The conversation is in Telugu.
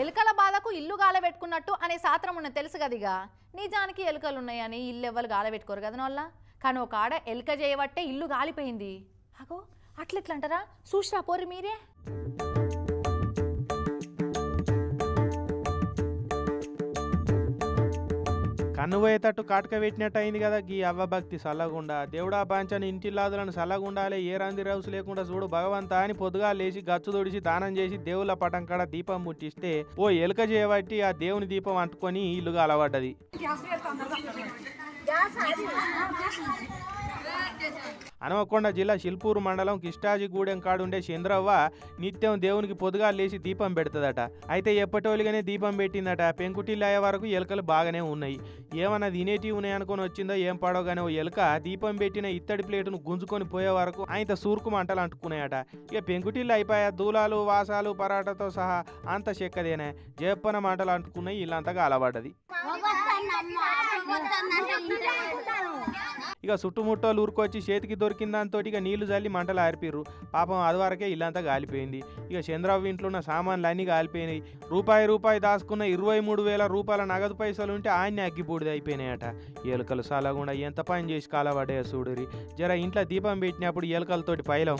ఎలుకల బాధకు ఇల్లు గాలబెట్టుకున్నట్టు అనే సాత్రం ఉన్న తెలుసు కదిగా నిజానికి ఎలుకలు ఉన్నాయని ఇల్లు ఎవ్వరు గాలబెట్టుకోరు కదా వల్ల కానీ ఒక ఆడ ఎలుక చేయబట్టే ఇల్లు గాలిపోయింది అగో అట్లెట్లంటారా చూసిరా పోరి మీరే కన్నుపోయేటట్టు కాటక పెట్టినట్టు అయింది కదా గీ అవ్వ భక్తి సల్లగుండా దేవుడా బాంచని ఇంటిల్లాదులను సల్లగుండాలే ఏ రంది రౌసు లేకుండా చూడు భగవంతా అని పొద్దుగా లేచి గచ్చు తొడిచి దానం చేసి దేవుళ్ళ పటం కాడ దీపం ముట్టిస్తే ఓ ఎలుక చేయబట్టి ఆ దేవుని దీపం అంటుకొని ఇల్లుగా అలవడ్డది. హనుమకొండ జిల్లా శిల్పూరు మండలం కిష్టాజిగూడెం కాడుండే చంద్రవ్వ నిత్యం దేవునికి పొద్దుగా లేచి దీపం పెడుతుందట. అయితే ఎప్పటోలుగానే దీపం పెట్టిందట. పెంకుటిల్లు అయ్యే వరకు ఎలుకలు బాగానే ఉన్నాయి. ఏమన్నా తినేటివి ఉన్నాయి అనుకొని వచ్చిందో ఏం పడవగానే ఓ ఎలుక దీపం పెట్టిన ఇత్తడి ప్లేటును గుంజుకొని పోయే వరకు ఆయన సూరుకు మంటలు అంటుకున్నాయట. ఇక పెంకుటిల్లు అయిపోయా దూలాలు వాసాలు పరాటతో సహా అంత చెక్కదేనే జప్పన మంటలు అంటుకున్నాయి. ఇల్లంతగా అలవాడది. ఇక చుట్టుముట్టోళ్ళు ఊరుకొచ్చి చేతికి దొరికిన దాంతో ఇక నీళ్లు చల్లి మంటలు ఆరిపిర్రు. పాపం అది వరకే ఇల్లంతా కాలిపోయింది. ఇక చంద్రబాబు ఇంట్లో ఉన్న సామాన్లు అన్నీ కాలిపోయినాయి. రూపాయి దాచుకున్న 23,000 రూపాయల నగదు పైసలు ఉంటే ఆయన్ని అగ్గిబూడిద అయిపోయినాయట. ఎలుకలు సలగుండా ఎంత పని చేసి కాలబడ్డాయో చూడురి. జర ఇంట్లో దీపం పెట్టినప్పుడు ఎలుకలతోటి పైలం